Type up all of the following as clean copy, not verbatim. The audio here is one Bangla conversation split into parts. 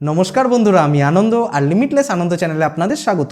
নমস্কার বন্ধুরা, আমি আনন্দ আর লিমিটলেস আনন্দ চ্যানেলে আপনাদের স্বাগত।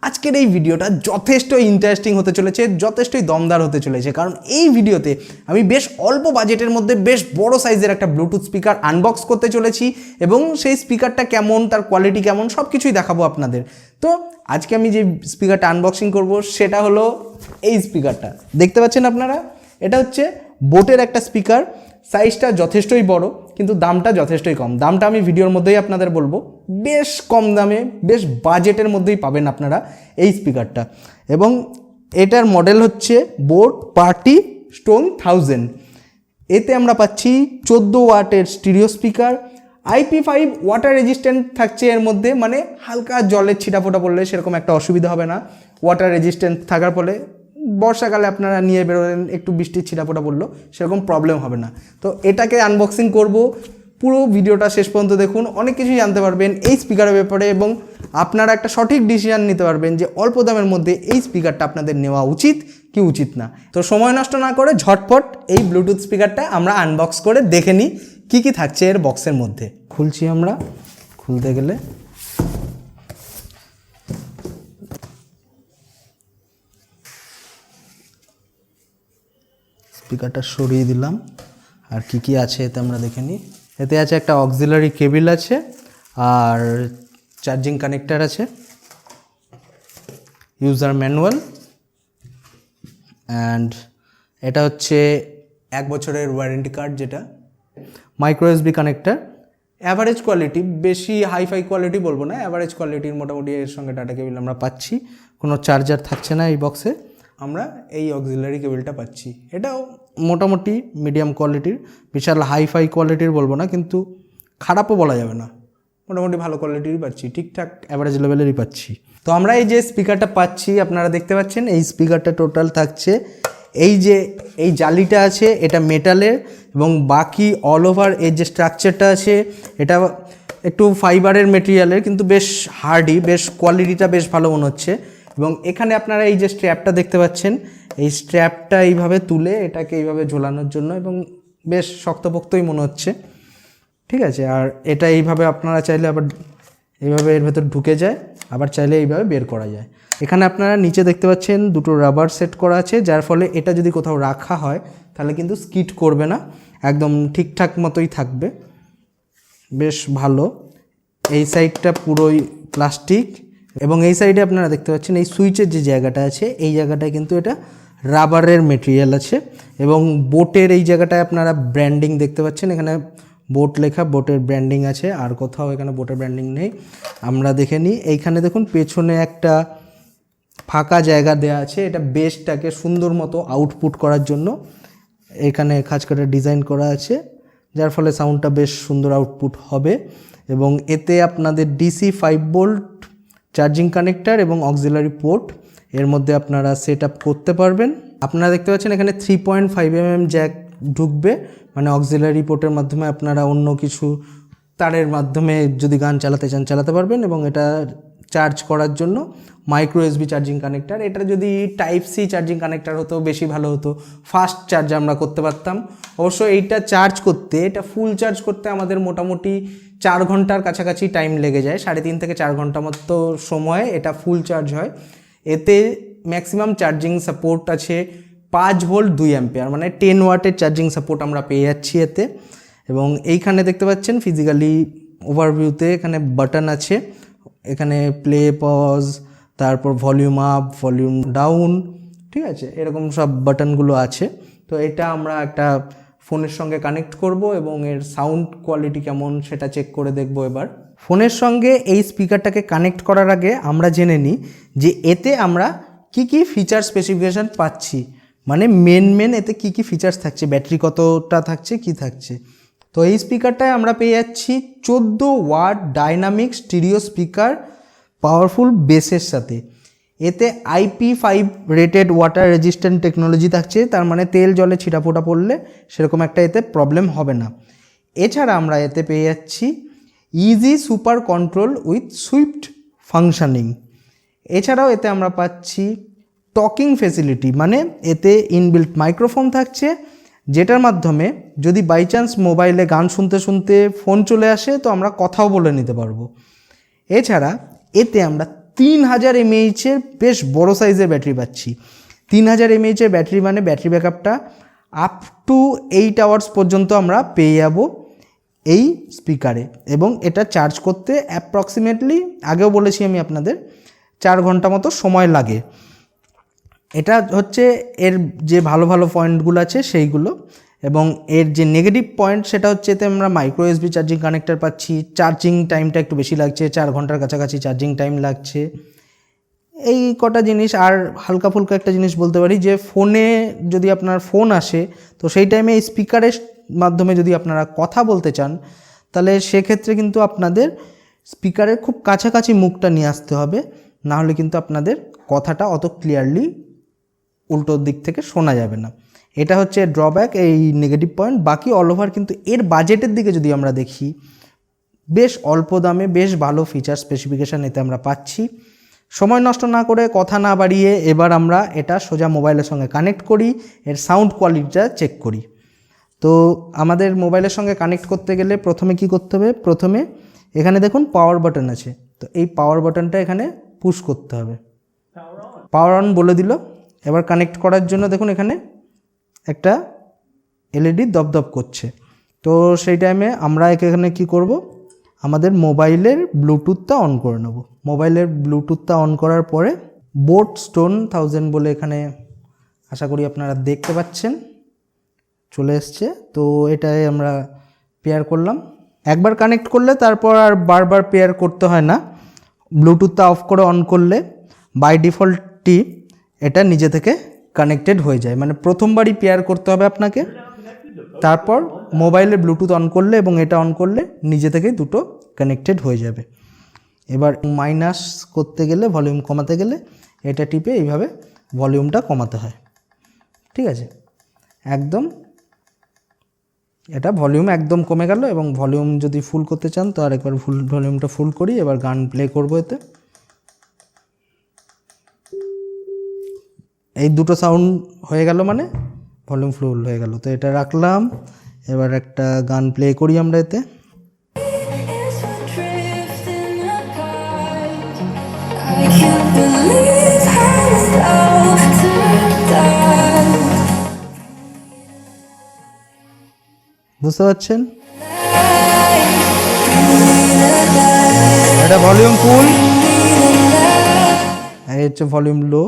আজকের এই ভিডিওটা যথেষ্ট ইন্টারেস্টিং হতে চলেছে, যথেষ্টই দমদার হতে চলেছে, কারণ এই ভিডিওতে আমি বেশ অল্প বাজেটের মধ্যে বেশ বড় সাইজের একটা ব্লুটুথ স্পিকার আনবক্স করতে চলেছি এবং সেই স্পিকারটা কেমন, তার কোয়ালিটি কেমন, সব কিছুই দেখাবো আপনাদের। তো আজকে আমি যে স্পিকারটা আনবক্সিং করব সেটা হলো এই স্পিকারটা। দেখতে পাচ্ছেন আপনারা, এটা হচ্ছে বোটের একটা স্পিকার। সাইজটা যথেষ্টই বড়, কিন্তু দামটা যথেষ্টই কম। দামটা আমি ভিডিওর মধ্যেই আপনাদের বলবো। বেশ কম দামে, বেশ বাজেটের মধ্যেই পাবেন আপনারা এই স্পিকারটা। এবং এটার মডেল হচ্ছে বোট পার্টি স্টোন 1000। এতে আমরা পাচ্ছি 14 ওয়াটের stereo speaker, IP5 water resistant থাকছে এর মধ্যে, মানে হালকা জলের ছিটাফোটা পড়লে সেরকম একটা অসুবিধা হবে না। ওয়াটার রেজিস্ট্যান্ট থাকার ফলে বর্ষাকালে আপনারা নিয়ে বেরোলেন, একটু বৃষ্টির ছিটাফোটা পড়লো, সেরকম প্রবলেম হবে না। তো এটাকে আনবক্সিং করব, পুরো ভিডিওটা শেষ পর্যন্ত দেখুন। অনেক কিছুই জানতে পারবেন এই স্পিকারের ব্যাপারে এবং আপনারা একটা সঠিক ডিসিশন নিতে পারবেন যে অল্প দামের মধ্যে এই স্পিকারটা আপনাদের নেওয়া উচিত কি উচিত না। তো সময় নষ্ট না করে ঝটপট এই ব্লুটুথ স্পিকারটা আমরা আনবক্স করে দেখে নিই কী কী থাকছে এর বক্সের মধ্যে। খুলছি আমরা। খুলতে গেলে স্পিকারটা সরিয়ে দিলাম, আর কি কি আছে এতে আমরা দেখে নিই। এতে আছে একটা অক্সিলারি কেবল আছে, আর চার্জিং কানেক্টার আছে, ইউজার ম্যানুয়াল, অ্যান্ড এটা হচ্ছে 1 বছরের ওয়ারেন্টি কার্ড, যেটা micro SB connector. Average quality, বেশি হাইফাই কোয়ালিটি বলবো না, অ্যাভারেজ কোয়ালিটির মোটামুটি এর সঙ্গে ডাটা কেবল আমরা পাচ্ছি। কোনো চার্জার থাকছে না এই বক্সে, আমরা এই অক্সিলারি কেবলটা পাচ্ছি। এটাও মোটামুটি মিডিয়াম কোয়ালিটির, বিশাল হাইফাই কোয়ালিটির বলবো না, কিন্তু খারাপও বলা যাবে না, মোটামুটি ভালো কোয়ালিটিরই পাচ্ছি, ঠিকঠাক অ্যাভারেজ লেভেলেরই পাচ্ছি। তো আমরা এই যে স্পিকারটা পাচ্ছি, আপনারা দেখতে পাচ্ছেন এই স্পিকারটা টোটাল থাকছে, এই যে এই জালিটা আছে এটা মেটালের, এবং বাকি অল ওভার এর যে স্ট্রাকচারটা আছে এটা একটু ফাইবারের মেটেরিয়ালের, কিন্তু বেশ হার্ডি, বেশ কোয়ালিটিটা বেশ ভালো মনে হচ্ছে। এবং এখানে আপনারা এই যে স্ট্র্যাপটা দেখতে পাচ্ছেন, এই স্ট্র্যাপটা এইভাবে তুলে এটাকে এইভাবে ঝোলানোর জন্য, এবং বেশ শক্তপোক্তই মনে হচ্ছে, ঠিক আছে। আর এটা এইভাবে আপনারা চাইলে আবার এইভাবে এর ভেতর ঢুকে যায়, আবার চাইলে এইভাবে বের করা যায়। এখানে আপনারা নিচে দেখতে পাচ্ছেন দুটো রাবার সেট করা আছে, যার ফলে এটা যদি কোথাও রাখা হয় তাহলে কিন্তু স্কিড করবে না, একদম ঠিকঠাক মতোই থাকবে, বেশ ভালো। এই সাইডটা পুরোই প্লাস্টিক, এবং এই সাইডে আপনারা দেখতে পাচ্ছেন এই সুইচের যে জায়গাটা আছে এই জায়গাটায় কিন্তু এটা রাবারের মেটেরিয়াল আছে। এবং বোটের এই জায়গাটায় আপনারা ব্র্যান্ডিং দেখতে পাচ্ছেন, এখানে বোট লেখা, বোটের ব্র্যান্ডিং আছে, আর কোথাও এখানে বোটের ব্র্যান্ডিং নেই। আমরা দেখে নিই, এইখানে দেখুন পেছনে একটা ফাঁকা জায়গা দেওয়া আছে, এটা বেসটাকে সুন্দর মতো আউটপুট করার জন্য এখানে খাঁজ কাটা ডিজাইন করা আছে, যার ফলে সাউন্ডটা বেশ সুন্দর আউটপুট হবে। এবং এতে আপনাদের DC 5 ভোল্ট চার্জিং কানেক্টার এবং অক্সিলারি পোর্ট এর মধ্যে আপনারা সেট আপ করতে পারবেন। আপনারা দেখতে পাচ্ছেন এখানে 3.5 mm জ্যাক ঢুকবে, মানে অক্সিলারি পোর্টের মাধ্যমে আপনারা অন্য কিছু তারের মাধ্যমে যদি গান চালাতে চান চালাতে পারবেন। এবং এটা চার্জ করার জন্য মাইক্রো এসবি চার্জিং কানেক্টার। এটা যদি টাইপ সি চার্জিং কানেক্টার হতো বেশি ভালো হতো, ফাস্ট চার্জ আমরা করতে পারতাম। অবশ্য এইটা চার্জ করতে, এটা ফুল চার্জ করতে আমাদের মোটামুটি 4 ঘন্টার কাছাকাছি টাইম লেগে যায়, 3.5 থেকে 4 ঘন্টা মতো সময় এটা ফুল চার্জ হয়। এতে ম্যাক্সিমাম চার্জিং সাপোর্ট আছে 5 ভোল্ট 2 অ্যাম্পিয়ার, মানে 10 ওয়াটের চার্জিং সাপোর্ট আমরা পেয়ে যাচ্ছি এতে। এবং এইখানে দেখতে পাচ্ছেন ফিজিক্যালি ওভারভিউতে এখানে বাটন আছে, এখানে প্লে পজ, তারপর ভলিউম আপ, ভলিউম ডাউন, ঠিক আছে, এরকম সব বাটনগুলো আছে। তো এটা আমরা একটা ফোনের সঙ্গে কানেক্ট করব এবং এর সাউন্ড কোয়ালিটি কেমন সেটা চেক করে দেখব। এবার ফোনের সঙ্গে এই স্পিকারটাকে কানেক্ট করার আগে আমরা জেনে নিই যে এতে আমরা কি কি ফিচার স্পেসিফিকেশান পাচ্ছি, মানে মেন এতে কি কি ফিচার্স থাকছে, ব্যাটারি কতটা থাকছে, কি থাকছে। তো এই স্পিকারটায় আমরা পেয়ে যাচ্ছি 14 watt dynamic stereo speaker powerful বেসের সাথে। এতে IP5 rated water resistant technology থাকছে, তার মানে তেল জলে ছিটাফোটা পড়লে সেরকম একটা এতে প্রবলেম হবে না। এছাড়া আমরা এতে পেয়ে যাচ্ছি easy super control with Swift functioning. এছাড়াও এতে আমরা পাচ্ছি টকিং ফেসিলিটি, মানে এতে ইনবিল্ট মাইক্রোফোন থাকছে, যেটার মাধ্যমে যদি বাই চান্স মোবাইলে গান শুনতে শুনতে ফোন চলে আসে তো আমরা কথাও বলে নিতে পারবো। এছাড়া এতে আমরা 3000 mAh-এর বেশ বড় সাইজের ব্যাটারি পাচ্ছি। 3000 mAh-এর ব্যাটারি মানে ব্যাটারি ব্যাকআপটা আপ টু 8 আওয়ার্স পর্যন্ত আমরা পেয়ে যাব এই স্পিকারে, এবং এটা চার্জ করতে অ্যাপ্রক্সিমেটলি আগেও বলেছি আমি আপনাদের 4 ঘন্টা মতো সময় লাগে। এটা হচ্ছে এর যে ভালো ভালো পয়েন্টগুলো আছে সেইগুলো, এবং এর যে নেগেটিভ পয়েন্ট সেটা হচ্ছে এতে আমরা মাইক্রো এসবি চার্জিং কানেক্টর পাচ্ছি। চার্জিং টাইমটা একটু বেশি লাগছে, 4 ঘন্টার কাছাকাছি চার্জিং টাইম লাগছে। এই কটা জিনিস, আর হালকা ফুলকা একটা জিনিস বলতে পারি যে ফোনে যদি আপনার ফোন আসে তো সেই টাইমে এই স্পিকারের মাধ্যমে যদি আপনারা কথা বলতে চান তাহলে সেক্ষেত্রে কিন্তু আপনাদের স্পিকারের খুব কাছাকাছি মুখটা নিয়ে আসতে হবে, না হলে কিন্তু আপনাদের কথাটা অত ক্লিয়ারলি উল্টোর দিক থেকে শোনা যাবে না। এটা হচ্ছে ড্রব্যাক, এই নেগেটিভ পয়েন্ট। বাকি অল ওভার কিন্তু এর বাজেটের দিকে যদি আমরা দেখি, বেশ অল্প দামে বেশ ভালো ফিচার স্পেসিফিকেশান এতে আমরা পাচ্ছি। সময় নষ্ট না করে, কথা না বাড়িয়ে এবার আমরা এটা সোজা মোবাইলের সঙ্গে কানেক্ট করি, এর সাউন্ড কোয়ালিটিটা চেক করি। তো আমাদের মোবাইলের সঙ্গে কানেক্ট করতে গেলে প্রথমে কি করতে হবে, প্রথমে এখানে দেখুন পাওয়ার বাটন আছে, তো এই পাওয়ার বাটনটা এখানে পুশ করতে হবে। পাওয়ার অন বলে দিল। এবার কানেক্ট করার জন্য দেখুন এখানে একটা এলইডি দপদপ করছে। তো সেই টাইমে আমরা এখানে কি করব, আমাদের মোবাইলের ব্লুটুথটা অন করে নেব। মোবাইলের ব্লুটুথটা অন করার পরে বোট স্টোন 1000 বলে এখানে আশা করি আপনারা দেখতে পাচ্ছেন চলে এসছে। তো এটাই আমরা পেয়ার করলাম। একবার কানেক্ট করলে তারপর আর বারবার পেয়ার করতে হয় না। ব্লুটুথটা অফ করে অন করলে বাই ডিফল্টই এটা নিজে থেকে কানেক্টেড হয়ে যায়, মানে প্রথমবারই পেয়ার করতে হবে আপনাকে। তারপর মোবাইলে ব্লুটুথ অন করলে এবং এটা অন করলে নিজে থেকেই দুটো কানেক্টেড হয়ে যাবে। এবার মাইনাস করতে গেলে, ভলিউম কমাতে গেলে এটা টিপে এইভাবে ভলিউমটা কমাতে হয়। ঠিক আছে, একদম এটা ভলিউম একদম কমে গেল। এবং ভলিউম যদি ফুল করতে চান তো আরেকবার ভলিউমটা ফুল করি। এবার গান প্লে করবো এতে। এই দুটো সাউন্ড হয়ে গেল মানে ভলিউম ফুল হয়ে গেল। তো এটা রাখলাম। এবার একটা গান প্লে করি আমরা এতে। বুঝতে পারছেন, এটা ভলিউম ফুল, এই হচ্ছে ভলিউম লো।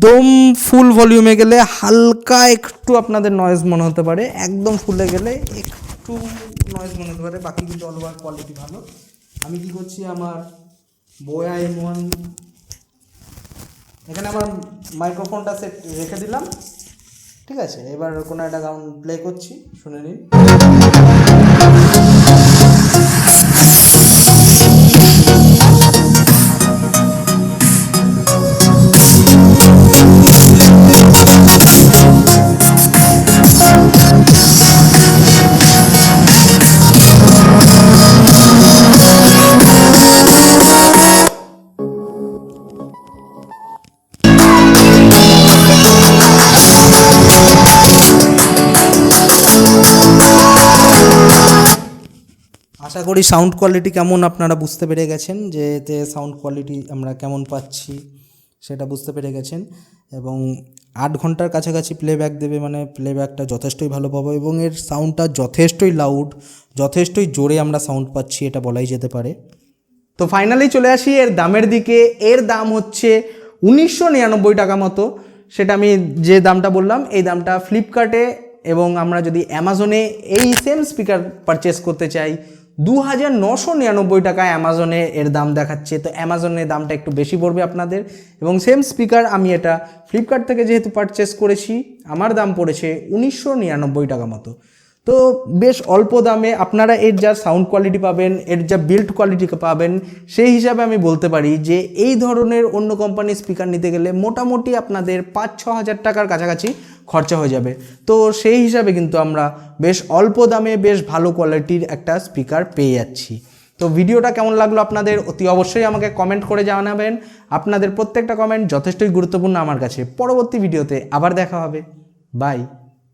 একদম ফুল ভলিউমে গেলে হালকা একটু আপনাদের নয়েজ মনে হতে পারে, একদম ফুলে গেলে একটু নয়েজ মনে হতে পারে, বাকি কিন্তু অল ওভার কোয়ালিটি ভালো। আমি কি করছি, আমার বোয়া M1 এখানে আমার মাইক্রোফোনটা সেট রেখে দিলাম। ঠিক আছে, এবার কোনো একটা গান প্লে করছি, শুনে নিন। আশা করি সাউন্ড কোয়ালিটি কেমন আপনারা বুঝতে পেরে গেছেন, যে এতে সাউন্ড কোয়ালিটি আমরা কেমন পাচ্ছি সেটা বুঝতে পেরে গেছেন। এবং 8 ঘন্টার কাছাকাছি প্লেব্যাক দেবে, মানে প্লেব্যাকটা যথেষ্টই ভালো পাবো। এবং এর সাউন্ডটা যথেষ্টই লাউড, যথেষ্টই জোরে আমরা সাউন্ড পাচ্ছি, এটা বলাই যেতে পারে। তো ফাইনালি চলে আসি এর দামের দিকে। এর দাম হচ্ছে 1999 টাকা মতো। সেটা আমি যে দামটা বললাম এই দামটা ফ্লিপকার্টে, এবং আমরা যদি অ্যামাজনে এই সেম স্পিকার পারচেস করতে চাই 2999 টাকা অ্যামাজনে এর দাম দেখাচ্ছে। তো অ্যামাজনের দামটা একটু বেশি পড়বে আপনাদের। এবং সেম স্পিকার আমি এটা ফ্লিপকার্ট থেকে যেহেতু পারচেস করেছি, আমার দাম পড়েছে 1999 টাকা মতো। তো তো বেশ অল্প দামে আপনারা এর যা সাউন্ড কোয়ালিটি পাবেন, এর যা বিল্ড কোয়ালিটি পাবেন, সেই হিসাবে আমি বলতে পারি যে এই ধরনের অন্য কোম্পানির স্পিকার নিতে গেলে মোটামুটি আপনাদের 5-6 হাজার টাকার কাছাকাছি খরচা হয়ে যাবে। তো সেই হিসাবে কিন্তু আমরা বেশ অল্প দামে বেশ ভালো কোয়ালিটির একটা স্পিকার পেয়ে যাচ্ছি। তো ভিডিওটা কেমন লাগলো আপনাদের অতি অবশ্যই আমাকে কমেন্ট করে জানাবেন। আপনাদের প্রত্যেকটা কমেন্ট যথেষ্টই গুরুত্বপূর্ণ আমার কাছে। পরবর্তী ভিডিওতে আবার দেখা হবে। বাই।